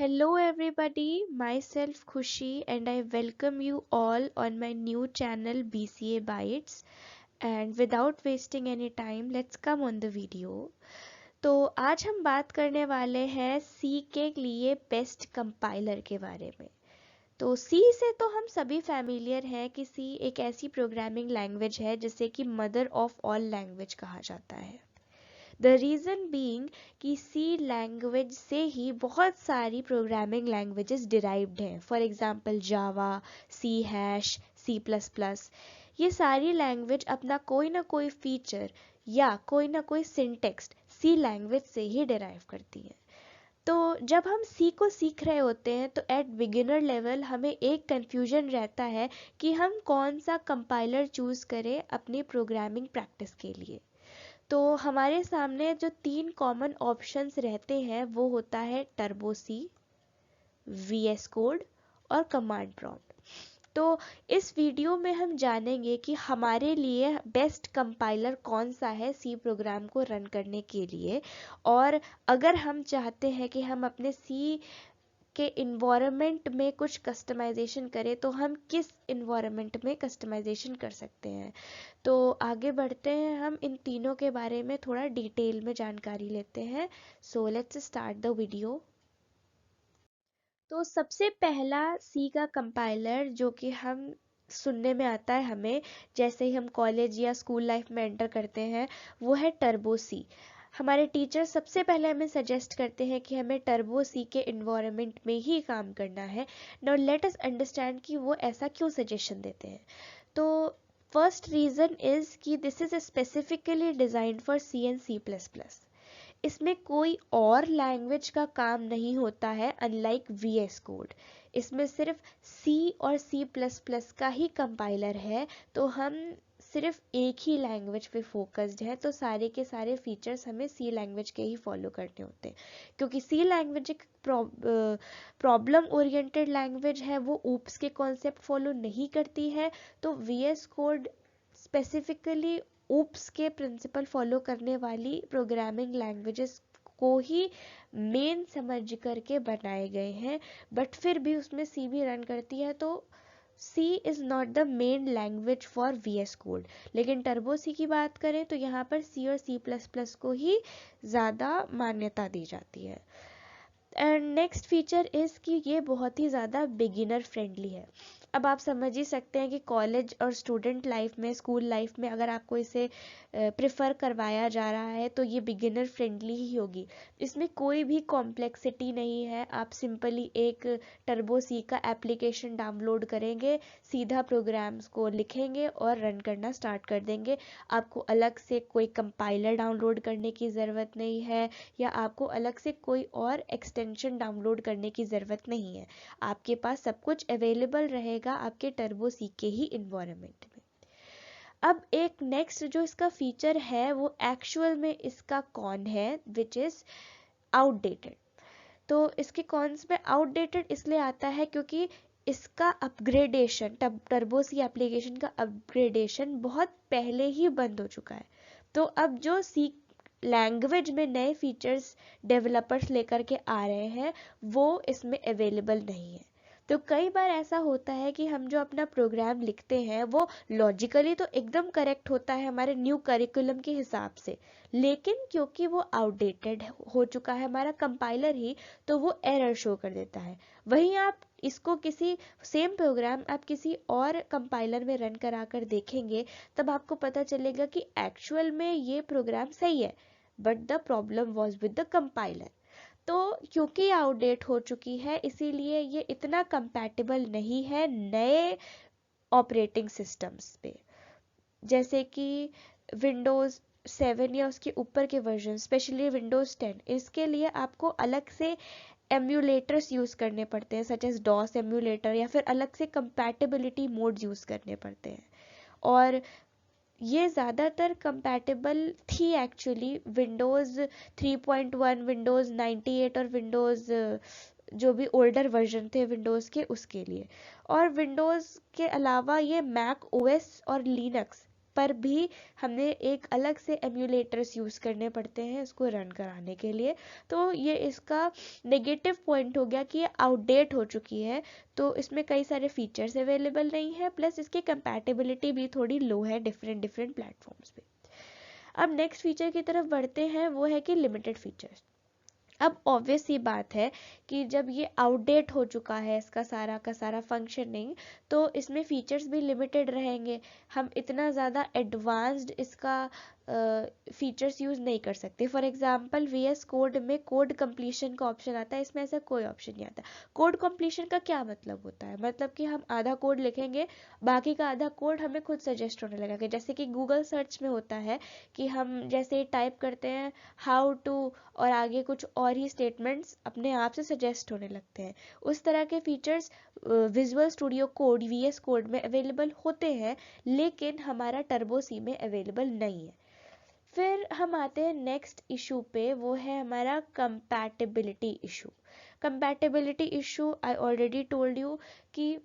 Hello everybody, myself Khushi and I welcome you all on my new channel BCA Bytes. And without wasting any time, let's come on the video. तो आज हम बात करने वाले हैं C के लिए बेस्ट कंपाइलर के बारे में। तो C से तो हम सभी फैमिलियर हैं कि C एक ऐसी प्रोग्रामिंग लैंग्वेज है जिसे कि मदर ऑफ ऑल लैंग्वेज कहा जाता है। द रीज़न बीइंग कि सी लैंग्वेज से ही बहुत सारी प्रोग्रामिंग लैंग्वेजेस डिराइव्ड हैं। For example Java, C hash, C plus plus, ये सारी लैंग्वेज अपना कोई ना कोई फीचर या कोई ना कोई सिंटेक्स सी लैंग्वेज से ही डिराइव करती है। तो जब हम सी को सीख रहे होते हैं तो एट बिगिनर लेवल हमें एक कन्फ्यूजन रहता है कि हम कौन सा कंपाइलर चूज़ करें अपनी प्रोग्रामिंग प्रैक्टिस के लिए। तो हमारे सामने जो 3 कॉमन ऑप्शंस रहते हैं वो होता है टर्बो सी, VS कोड और कमांड प्रॉम्प्ट। तो इस वीडियो में हम जानेंगे कि हमारे लिए बेस्ट कंपाइलर कौन सा है सी प्रोग्राम को रन करने के लिए, और अगर हम चाहते हैं कि हम अपने सी के इन्वायरमेंट में कुछ कस्टमाइजेशन करें तो हम किस इन्वायरमेंट में कस्टमाइजेशन कर सकते हैं। तो आगे बढ़ते हैं, हम इन तीनों के बारे में थोड़ा डिटेल में जानकारी लेते हैं। So let's start the video. तो सबसे पहला सी का कंपाइलर जो कि हम सुनने में आता है हमें जैसे ही हम कॉलेज या स्कूल लाइफ में एंटर करते हैं, वो है टर्बो सी। हमारे टीचर सबसे पहले हमें सजेस्ट करते हैं कि हमें टर्बो सी के इन्वायरमेंट में ही काम करना है। नाउ लेट अस अंडरस्टैंड कि वो ऐसा क्यों सजेशन देते हैं। तो फर्स्ट रीज़न इज़ कि this is specifically designed for C and C plus plus. इसमें कोई और लैंग्वेज का काम नहीं होता है अनलाइक VS कोड। इसमें सिर्फ C और C++ का ही कंपाइलर है। तो हम सिर्फ एक ही लैंग्वेज पे फोकस्ड है, तो सारे के सारे फीचर्स हमें C लैंग्वेज के ही फॉलो करने होते हैं। क्योंकि C लैंग्वेज एक प्रॉब्लम ओरिएंटेड लैंग्वेज है, वो ऊप्स के कॉन्सेप्ट फॉलो नहीं करती है। तो VS कोड स्पेसिफिकली ऊप्स के प्रिंसिपल फॉलो करने वाली प्रोग्रामिंग लैंग्वेजेस को ही मेन समझ करके बनाए गए हैं। बट फिर भी उसमें सी भी रन करती है, तो C is not the main language for VS code. लेकिन टर्बो सी की बात करें तो यहाँ पर सी और C++ को ही ज़्यादा मान्यता दी जाती है। एंड नेक्स्ट फीचर इज़ कि ये बहुत ही ज़्यादा बिगिनर फ्रेंडली है। अब आप समझ ही सकते हैं कि कॉलेज और स्टूडेंट लाइफ में, स्कूल लाइफ में अगर आपको इसे प्रेफर करवाया जा रहा है तो ये बिगिनर फ्रेंडली ही होगी। इसमें कोई भी कॉम्प्लेक्सिटी नहीं है। आप सिंपली एक टर्बो सी का एप्लीकेशन डाउनलोड करेंगे, सीधा प्रोग्राम्स को लिखेंगे और रन करना स्टार्ट कर देंगे। आपको अलग से कोई कंपाइलर डाउनलोड करने की ज़रूरत नहीं है, या आपको अलग से कोई और एक्सटेंशन डाउनलोड करने की ज़रूरत नहीं है। आपके पास सब कुछ अवेलेबल रहेगा आपके टर्बो सी के ही इन्वायरमेंट में। अब एक नेक्स्ट जो इसका फीचर है वो एक्चुअल में इसका कौन है, विच इज़ आउटडेटेड। तो इसके कॉन्स में आउटडेटेड इसलिए आता है क्योंकि इसका अपग्रेडेशन, टर्बो सी एप्लीकेशन का अपग्रेडेशन बहुत पहले ही बंद हो चुका है। तो अब जो सी लैंग्वेज में नए फीचर्स डेवलपर्स लेकर के आ रहे हैं वो इसमें अवेलेबल नहीं है। तो कई बार ऐसा होता है कि हम जो अपना प्रोग्राम लिखते हैं वो लॉजिकली तो एकदम करेक्ट होता है हमारे न्यू करिकुलम के हिसाब से, लेकिन क्योंकि वो आउटडेटेड हो चुका है हमारा कंपाइलर ही, तो वो एरर शो कर देता है। वहीं आप इसको किसी सेम प्रोग्राम आप किसी और कंपाइलर में रन करा कर देखेंगे, तब आपको पता चलेगा कि एक्चुअल में ये प्रोग्राम सही है, but the problem was with the compiler. तो क्योंकि आउटडेट हो चुकी है इसीलिए ये इतना कंपैटिबल नहीं है नए ऑपरेटिंग सिस्टम्स पे, जैसे कि विंडोज़ 7 या उसके ऊपर के वर्जन, स्पेशली विंडोज़ 10। इसके लिए आपको अलग से एम्यूलेटर्स यूज़ करने पड़ते हैं, सच एज डॉस एम्यूलेटर, या फिर अलग से कंपैटिबिलिटी मोड यूज़ करने पड़ते हैं। और ये ज़्यादातर कंपैटिबल थी एक्चुअली विंडोज़ 3.1, विंडोज़ 98 और विंडोज़ जो भी ओल्डर वर्जन थे विंडोज़ के, उसके लिए। और विंडोज़ के अलावा ये मैक ओएस और लिनक्स, पर भी हमें एक अलग से एम्यूलेटर्स यूज़ करने पड़ते हैं इसको रन कराने के लिए। तो ये इसका नेगेटिव पॉइंट हो गया कि ये आउटडेट हो चुकी है, तो इसमें कई सारे फीचर्स अवेलेबल नहीं है, प्लस इसकी कंपैटिबिलिटी भी थोड़ी लो है डिफरेंट प्लेटफॉर्म्स पे। अब नेक्स्ट फीचर की तरफ बढ़ते हैं, वो है कि लिमिटेड फीचर्स। अब ऑब्वियस ही बात है कि जब ये आउटडेट हो चुका है इसका सारा का सारा फंक्शनिंग, तो इसमें फीचर्स भी लिमिटेड रहेंगे। हम इतना ज़्यादा एडवांस्ड इसका फीचर्स यूज़ नहीं कर सकते। फॉर एग्जांपल VS कोड में कोड कंप्लीशन का ऑप्शन आता है, इसमें ऐसा कोई ऑप्शन नहीं आता। कोड कंप्लीशन का क्या मतलब होता है? मतलब कि हम आधा कोड लिखेंगे, बाकी का आधा कोड हमें खुद सजेस्ट होने लगेगा। जैसे कि गूगल सर्च में होता है कि हम जैसे टाइप करते हैं हाउ टू और आगे कुछ और ही स्टेटमेंट्स अपने आप से सजेस्ट होने लगते हैं। उस तरह के features visual Studio code VS code में अवेलेबल होते हैं, लेकिन हमारा टर्बो सी में अवेलेबल नहीं है। फिर हम आते हैं नेक्स्ट इशू पे, वो है हमारा compatibility issue. Compatibility issue I already told you कि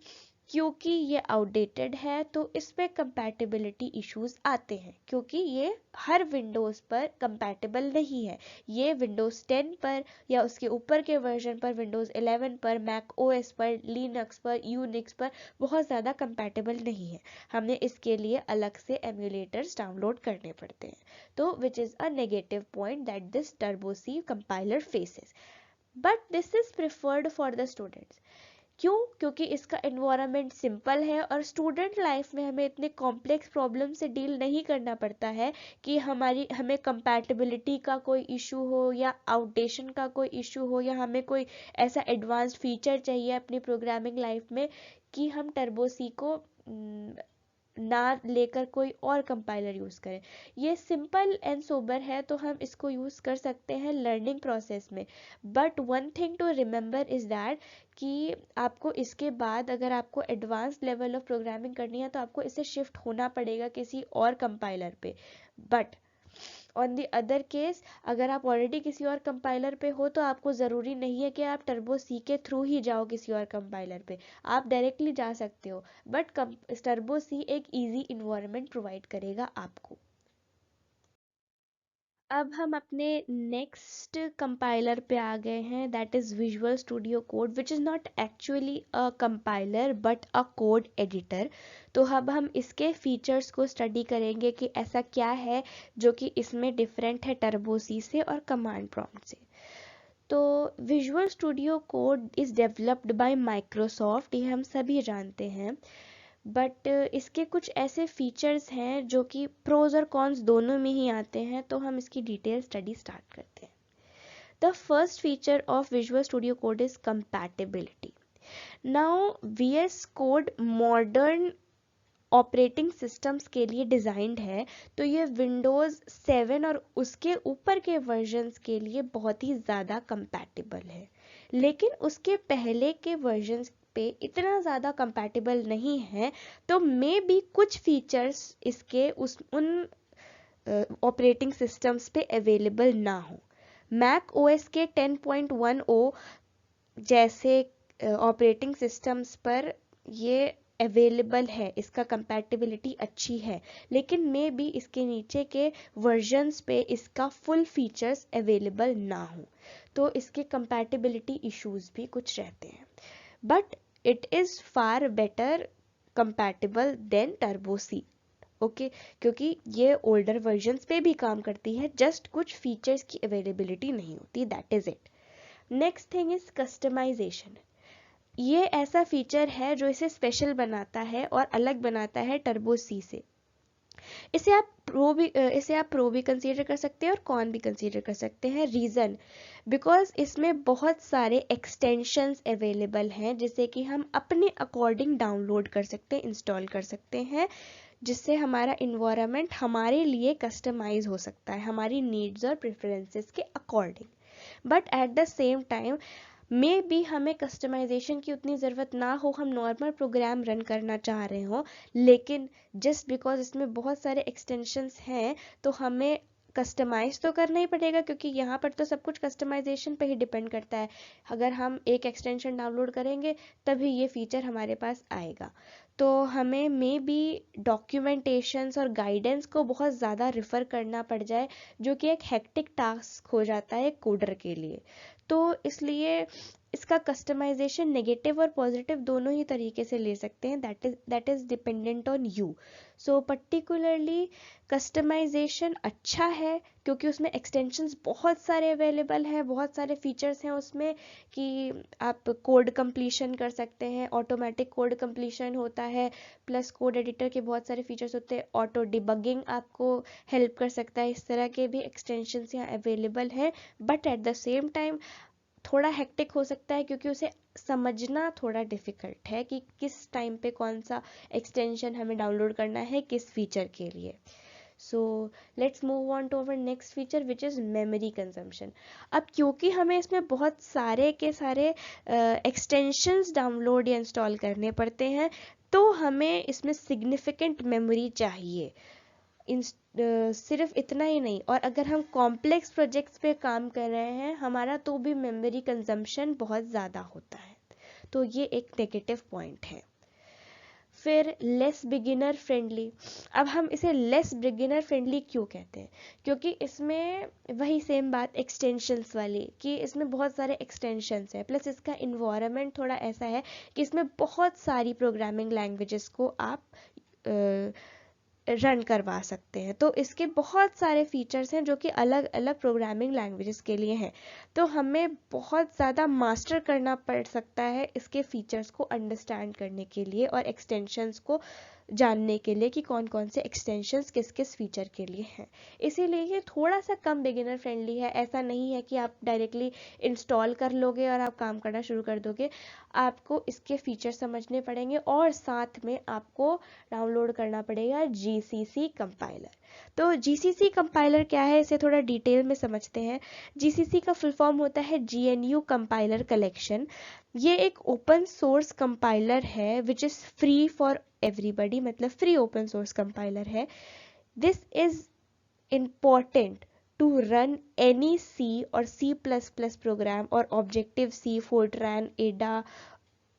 क्योंकि ये आउटडेटेड है तो इस पे कंपैटिबिलिटी इश्यूज आते हैं, क्योंकि ये हर विंडोज़ पर कंपैटिबल नहीं है। ये विंडोज़ 10 पर या उसके ऊपर के वर्जन पर, विंडोज़ 11 पर, मैक OS पर, लिनक्स पर, यूनिक्स पर बहुत ज़्यादा कंपैटिबल नहीं है। हमें इसके लिए अलग से एम्यूलेटर्स डाउनलोड करने पड़ते हैं, तो which is a negative point that this Turbo C compiler faces, but this is preferred for the students. क्यों? क्योंकि इसका एनवायरनमेंट सिंपल है और स्टूडेंट लाइफ में हमें इतने कॉम्प्लेक्स प्रॉब्लम से डील नहीं करना पड़ता है कि हमें कंपैटिबिलिटी का कोई इशू हो या आउटडेशन का कोई इशू हो, या हमें कोई ऐसा एडवांस्ड फीचर चाहिए अपनी प्रोग्रामिंग लाइफ में कि हम टर्बो सी को ना लेकर कोई और कंपाइलर यूज़ करें। ये सिंपल एंड सोबर है, तो हम इसको यूज़ कर सकते हैं लर्निंग प्रोसेस में। But one thing to remember is that कि आपको इसके बाद अगर आपको एडवांस लेवल ऑफ प्रोग्रामिंग करनी है तो आपको इससे शिफ्ट होना पड़ेगा किसी और कंपाइलर पे। But on the other case, अगर आप ऑलरेडी किसी और कंपाइलर पे हो तो आपको ज़रूरी नहीं है कि आप टर्बो सी के थ्रू ही जाओ किसी और कंपाइलर पे, आप डायरेक्टली जा सकते हो। बट टर्बो सी एक ईजी इन्वायरमेंट प्रोवाइड करेगा आपको। अब हम अपने नेक्स्ट कंपाइलर पे आ गए हैं, that is visual Studio code, which is not actually a compiler but a code editor. तो अब हम इसके फीचर्स को स्टडी करेंगे कि ऐसा क्या है जो कि इसमें डिफरेंट है टर्बो सी से और कमांड प्रॉम्प्ट से। तो visual Studio code is developed by Microsoft, ये हम सभी जानते हैं। बट इसके कुछ ऐसे फीचर्स हैं जो कि प्रोज और कॉन्स दोनों में ही आते हैं, तो हम इसकी डिटेल स्टडी स्टार्ट करते हैं। The first feature of visual Studio code is compatibility. Now VS code modern operating systems के लिए डिज़ाइंड है, तो ये विंडोज़ 7 और उसके ऊपर के वर्जन्स के लिए बहुत ही ज़्यादा कंपैटिबल है, लेकिन उसके पहले के वर्जन्स पे इतना ज़्यादा कंपैटिबल नहीं है। तो मे बी कुछ फीचर्स इसके उन ऑपरेटिंग सिस्टम्स पे अवेलेबल ना हो। मैक OS के 10.10 जैसे ऑपरेटिंग सिस्टम्स पर ये अवेलेबल है, इसका कंपैटिबिलिटी अच्छी है, लेकिन मे बी इसके नीचे के वर्जन्स पे इसका फुल फीचर्स अवेलेबल ना हो, तो इसके कंपैटिबिलिटी इश्यूज भी कुछ रहते हैं। But it is far better compatible than Turbo C, okay, क्योंकि ये ओल्डर वर्जन्स पे भी काम करती है, जस्ट कुछ फीचर्स की अवेलेबिलिटी नहीं होती, that is it. Next thing is customisation. ये ऐसा फीचर है जो इसे स्पेशल बनाता है और अलग बनाता है टर्बो सी से। इसे आप प्रो भी कंसीडर कर सकते हैं और कॉन भी कंसीडर कर सकते हैं। रीज़न, बिकॉज इसमें बहुत सारे एक्सटेंशंस अवेलेबल हैं जिसे कि हम अपने अकॉर्डिंग डाउनलोड कर सकते हैं, इंस्टॉल कर सकते हैं, जिससे हमारा इन्वायरमेंट हमारे लिए कस्टमाइज हो सकता है हमारी नीड्स और प्रेफरेंसेस के according. But at the same time may be हमें कस्टमाइजेशन की उतनी ज़रूरत ना हो, हम नॉर्मल प्रोग्राम रन करना चाह रहे हो, लेकिन जस्ट बिकॉज इसमें बहुत सारे एक्सटेंशंस हैं तो हमें कस्टमाइज तो करना ही पड़ेगा, क्योंकि यहाँ पर तो सब कुछ कस्टमाइजेशन पे ही डिपेंड करता है। अगर हम एक एक्सटेंशन डाउनलोड करेंगे तभी ये फीचर हमारे पास आएगा। तो हमें मे बी डॉक्यूमेंटेशंस और गाइडेंस को बहुत ज़्यादा रिफ़र करना पड़ जाए, जो कि एक हेक्टिक टास्क हो जाता है कोडर के लिए। तो इसलिए इसका कस्टमाइजेशन नेगेटिव और पॉजिटिव दोनों ही तरीके से ले सकते हैं, that is dependent on you. So particularly customisation अच्छा है, क्योंकि उसमें एक्सटेंशंस बहुत सारे अवेलेबल हैं, बहुत सारे फीचर्स हैं उसमें कि आप कोड कंप्लीशन कर सकते हैं, ऑटोमेटिक कोड कंप्लीशन होता है, प्लस कोड एडिटर के बहुत सारे फीचर्स होते हैं, ऑटो डिबगिंग आपको हेल्प कर सकता है। इस तरह के भी एक्सटेंशंस यहाँ अवेलेबल हैं, but at the same time थोड़ा हेक्टिक हो सकता है, क्योंकि उसे समझना थोड़ा डिफ़िकल्ट है कि किस टाइम पे कौन सा एक्सटेंशन हमें डाउनलोड करना है किस फीचर के लिए। So let's move on to our next feature which is memory consumption. अब क्योंकि हमें इसमें बहुत सारे के सारे एक्सटेंशंस डाउनलोड या इंस्टॉल करने पड़ते हैं, तो हमें इसमें सिग्निफिकेंट मेमोरी चाहिए। सिर्फ इतना ही नहीं, और अगर हम कॉम्प्लेक्स प्रोजेक्ट्स पे काम कर रहे हैं हमारा, तो भी मेमोरी कंजम्पशन बहुत ज़्यादा होता है। तो ये एक नेगेटिव पॉइंट है। फिर लेस बिगिनर फ्रेंडली। अब हम इसे लेस बिगिनर फ्रेंडली क्यों कहते हैं? क्योंकि इसमें वही सेम बात एक्सटेंशंस वाली, कि इसमें बहुत सारे एक्सटेंशंस हैं, प्लस इसका इन्वायरमेंट थोड़ा ऐसा है कि इसमें बहुत सारी प्रोग्रामिंग लैंग्वेजेस को आप रन करवा सकते हैं। तो इसके बहुत सारे फीचर्स हैं जो कि अलग अलग प्रोग्रामिंग लैंग्वेजेस के लिए हैं। तो हमें बहुत ज़्यादा मास्टर करना पड़ सकता है इसके फीचर्स को अंडरस्टैंड करने के लिए और एक्सटेंशंस को जानने के लिए कि कौन कौन से एक्सटेंशंस किस किस फीचर के लिए हैं। इसीलिए ये थोड़ा सा कम बिगिनर फ्रेंडली है। ऐसा नहीं है कि आप डायरेक्टली इंस्टॉल कर लोगे और आप काम करना शुरू कर दोगे। आपको इसके फीचर समझने पड़ेंगे और साथ में आपको डाउनलोड करना पड़ेगा GCC कंपाइलर। तो GCC कंपाइलर क्या है, इसे थोड़ा डिटेल में समझते हैं। GCC का फुल फॉर्म होता है GNU कंपाइलर कलेक्शन। ये एक ओपन सोर्स कंपाइलर है which is free for everybody, मतलब फ्री ओपन सोर्स कंपाइलर है। This is important to run any C और C++ प्रोग्राम और objective C, Fortran, Ada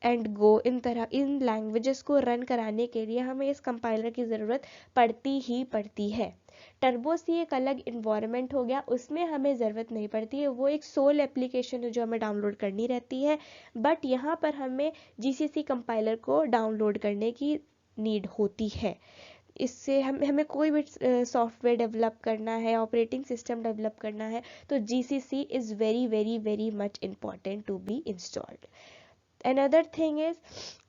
and Go, इन लैंग्वेजेस को रन कराने के लिए हमें इस कंपाइलर की ज़रूरत पड़ती ही पड़ती है। टर्बो सी एक अलग इन्वायरमेंट हो गया, उसमें हमें ज़रूरत नहीं पड़ती है, वो एक सोल एप्लीकेशन है जो हमें डाउनलोड करनी रहती है। बट यहाँ पर हमें GCC कंपाइलर को डाउनलोड करने की नीड होती है। इससे हमें कोई भी सॉफ्टवेयर डेवलप करना है, ऑपरेटिंग सिस्टम डेवलप करना है, तो GCC is very very very much important to be installed. Another thing is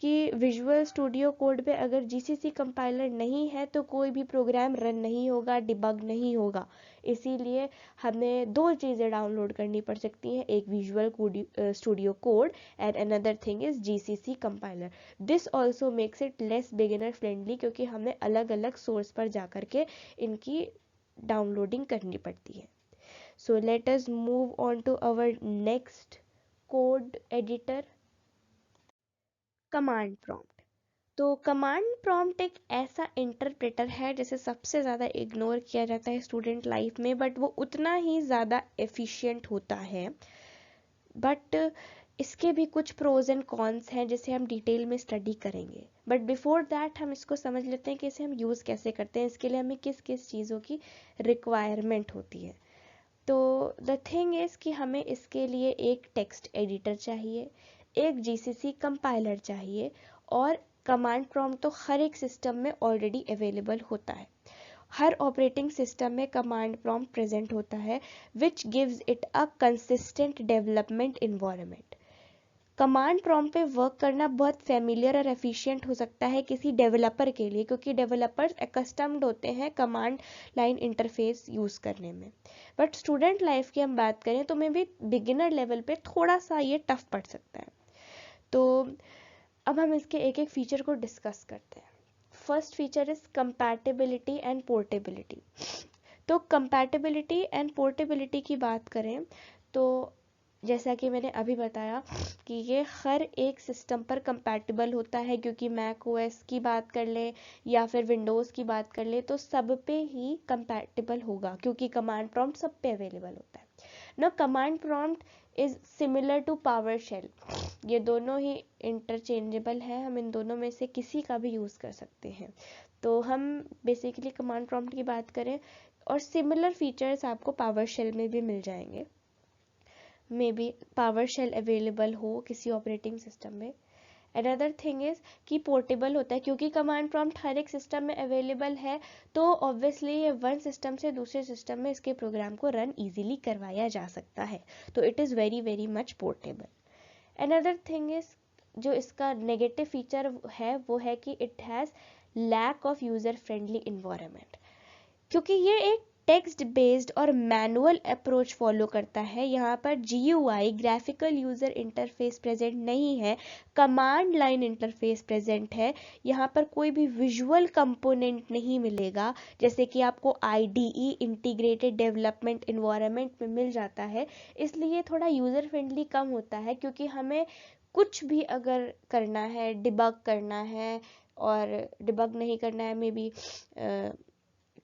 कि विजुअल स्टूडियो कोड पे अगर GCC कंपाइलर नहीं है तो कोई भी प्रोग्राम रन नहीं होगा, डिबग नहीं होगा। इसीलिए हमें दो चीज़ें डाउनलोड करनी पड़ सकती हैं, एक visual Studio code and another thing is GCC compiler. This also makes it less beginner friendly, क्योंकि हमें अलग अलग सोर्स पर जा कर के इनकी डाउनलोडिंग करनी पड़ती है। So let us move on to our next code editor, command prompt. तो कमांड प्रॉम्प्ट एक ऐसा इंटरप्रेटर है जिसे सबसे ज़्यादा इग्नोर किया जाता है स्टूडेंट लाइफ में, बट वो उतना ही ज़्यादा एफिशिएंट होता है। बट इसके भी कुछ प्रोज एंड कॉन्स हैं जिसे हम डिटेल में स्टडी करेंगे। बट बिफोर दैट हम इसको समझ लेते हैं कि इसे हम यूज़ कैसे करते हैं, इसके लिए हमें किस किस चीज़ों की रिक्वायरमेंट होती है। तो द थिंग इज़ कि हमें इसके लिए एक टेक्स्ट एडिटर चाहिए, एक GCC कंपाइलर चाहिए, और कमांड प्रॉम्प्ट तो हर एक सिस्टम में ऑलरेडी अवेलेबल होता है। हर ऑपरेटिंग सिस्टम में कमांड प्रॉम्प्ट प्रेजेंट होता है which gives it a consistent development environment. Command prompt पे वर्क करना बहुत फेमिलियर और एफिशिएंट हो सकता है किसी डेवलपर के लिए, क्योंकि डेवलपर्स एकस्टम्ड होते हैं कमांड लाइन इंटरफेस यूज़ करने में। बट स्टूडेंट लाइफ की हम बात करें तो मे भी बिगिनर लेवल पे थोड़ा सा ये टफ पड़ सकता है। तो अब हम इसके एक एक फीचर को डिस्कस करते हैं। First feature is compatibility and portability. तो कंपैटिबिलिटी एंड पोर्टेबिलिटी की बात करें तो जैसा कि मैंने अभी बताया कि ये हर एक सिस्टम पर कंपैटिबल होता है, क्योंकि मैक ओएस की बात कर लें या फिर विंडोज़ की बात कर लें तो सब पे ही कंपैटिबल होगा, क्योंकि कमांड प्रॉम्प्ट सब पे अवेलेबल होता है ना। Command prompt is similar to PowerShell, ये दोनों ही इंटरचेंजेबल है, हम इन दोनों में से किसी का भी यूज़ कर सकते हैं। तो हम बेसिकली कमांड प्रॉम्प्ट की बात करें, और सिमिलर फीचर्स आपको पावर शेल में भी मिल जाएंगे। Maybe PowerShell available हो किसी ऑपरेटिंग सिस्टम में। अनदर थिंग इज़ कि पोर्टेबल होता है, क्योंकि कमांड प्रॉम्प्ट हर एक सिस्टम में अवेलेबल है, तो ऑब्वियसली ये वन सिस्टम से दूसरे सिस्टम में इसके प्रोग्राम को रन इजीली करवाया जा सकता है, तो it is very very much portable. Another thing is, जो इसका नेगेटिव फीचर है वो है कि it has lack of user friendly environment, क्योंकि ये एक टेक्स्ट बेस्ड और मैनुअल अप्रोच फॉलो करता है। यहाँ पर GUI graphical user interface present नहीं है, कमांड लाइन इंटरफेस प्रेजेंट है। यहाँ पर कोई भी विजुअल कंपोनेंट नहीं मिलेगा, जैसे कि आपको IDE इंटीग्रेटेड डेवलपमेंट इन्वायरमेंट में मिल जाता है। इसलिए थोड़ा यूज़र फ्रेंडली कम होता है, क्योंकि हमें कुछ भी अगर करना है, डिबग करना है, और डिबग नहीं करना है, मे बी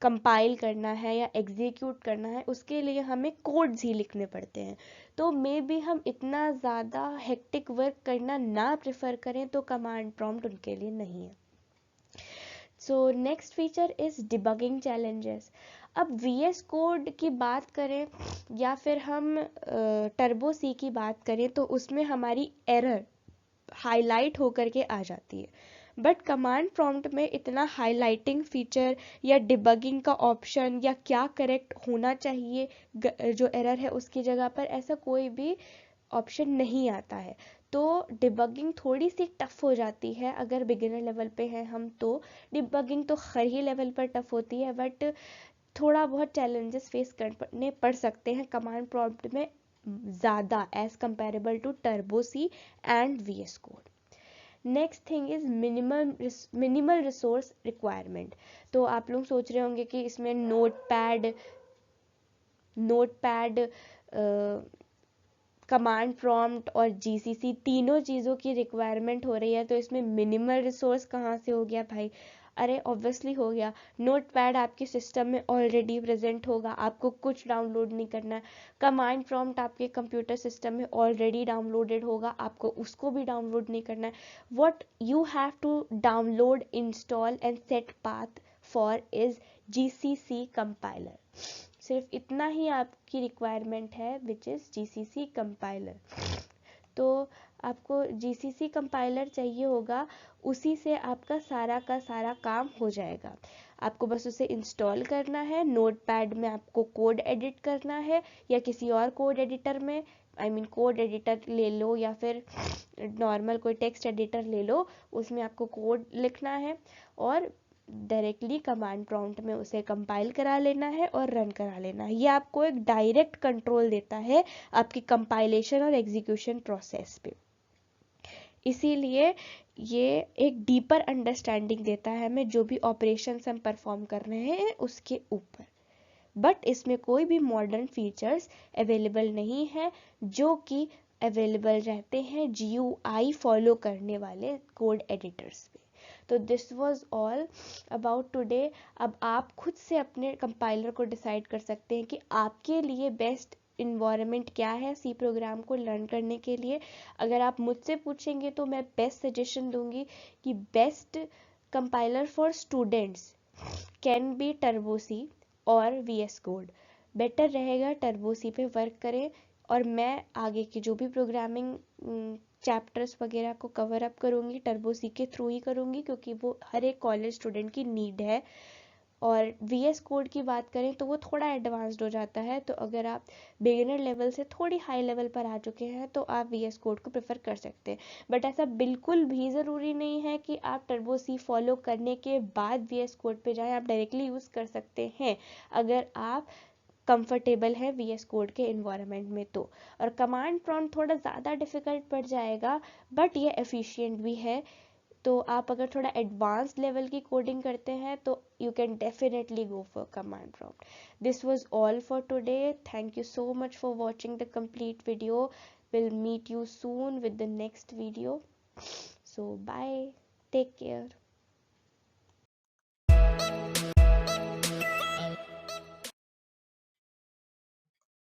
कंपाइल करना है या एग्जीक्यूट करना है, उसके लिए हमें कोड्स ही लिखने पड़ते हैं। तो मे बी हम इतना ज़्यादा हेक्टिक वर्क करना ना प्रेफर करें, तो कमांड प्रॉम्प्ट उनके लिए नहीं है। So next feature is debugging challenges. अब VS कोड की बात करें या फिर हम टर्बो सी की बात करें, तो उसमें हमारी एरर हाईलाइट होकर के आ जाती है, बट कमांड प्रॉम्प्ट में इतना हाईलाइटिंग फीचर या डिबगिंग का ऑप्शन या क्या करेक्ट होना चाहिए जो एरर है उसकी जगह पर, ऐसा कोई भी ऑप्शन नहीं आता है। तो डिबगिंग थोड़ी सी टफ हो जाती है अगर बिगिनर लेवल पे हैं हम, तो डिबगिंग तो हर ही लेवल पर टफ होती है, बट थोड़ा बहुत चैलेंजेस फेस करने पड़ सकते हैं कमांड प्रॉम्प्ट में ज़्यादा, as comparable to Turbo C and VS code. Next thing is minimal resource requirement. तो आप लोग सोच रहे होंगे कि इसमें नोटपैड कमांड प्रॉम्प्ट और GCC तीनों चीज़ों की रिक्वायरमेंट हो रही है, तो इसमें मिनिमल रिसोर्स कहाँ से हो गया भाई? अरे ऑब्वियसली हो गया, नोटपैड आपके सिस्टम में ऑलरेडी प्रेजेंट होगा, आपको कुछ डाउनलोड नहीं करना है। कमांड प्रॉम्प्ट आपके कंप्यूटर सिस्टम में ऑलरेडी डाउनलोडेड होगा, आपको उसको भी डाउनलोड नहीं करना है। What you have to download, install and set path for is GCC compiler. सिर्फ इतना ही आपकी रिक्वायरमेंट है, विच इज़ GCC कंपाइलर। तो आपको GCC कंपाइलर चाहिए होगा, उसी से आपका सारा का सारा काम हो जाएगा। आपको बस उसे इंस्टॉल करना है, नोटपैड में आपको कोड एडिट करना है या किसी और कोड एडिटर में, कोड एडिटर ले लो या फिर नॉर्मल कोई टेक्स्ट एडिटर ले लो, उसमें आपको कोड लिखना है और डायरेक्टली कमांड प्रॉम्प्ट में उसे कंपाइल करा लेना है और रन करा लेना है। ये आपको एक डायरेक्ट कंट्रोल देता है आपकी कंपाइलेशन और एग्जीक्यूशन प्रोसेस पे। इसीलिए ये एक डीपर अंडरस्टैंडिंग देता है हमें जो भी ऑपरेशंस हम परफॉर्म कर रहे हैं उसके ऊपर। बट इसमें कोई भी मॉडर्न फीचर्स अवेलेबल नहीं है जो कि अवेलेबल रहते हैं GUI फॉलो करने वाले कोड एडिटर्स पे। तो this was all about today. अब आप खुद से अपने कंपाइलर को डिसाइड कर सकते हैं कि आपके लिए बेस्ट इन्वायरमेंट क्या है सी प्रोग्राम को लर्न करने के लिए। अगर आप मुझसे पूछेंगे तो मैं बेस्ट सजेशन दूंगी कि best compiler for students can be turbo C और VS कोड। बेटर रहेगा टर्बो सी पे वर्क करें, और मैं आगे की जो भी प्रोग्रामिंग चैप्टर्स वगैरह को कवर अप करूँगी टर्बो सी के थ्रू ही करूँगी, क्योंकि वो हर एक कॉलेज स्टूडेंट की नीड है। और VS कोड की बात करें तो वो थोड़ा एडवांस्ड हो जाता है, तो अगर आप बिगिनर लेवल से थोड़ी हाई लेवल पर आ चुके हैं तो आप VS कोड को प्रेफर कर सकते हैं। बट ऐसा बिल्कुल भी ज़रूरी नहीं है कि आप टर्बो सी फॉलो करने के बाद VS कोड पे जाएं, आप डायरेक्टली यूज़ कर सकते हैं अगर आप कंफर्टेबल है VS कोड के इन्वायरमेंट में तो। और कमांड प्रॉम्प्ट थोड़ा ज़्यादा डिफिकल्ट पड़ जाएगा, बट ये एफिशिएंट भी है तो आप अगर थोड़ा एडवांस लेवल की कोडिंग करते हैं तो you can definitely go for command prompt. This was all for today. Thank you so much for watching the complete video. We'll meet you soon with the next video. So bye. Take care.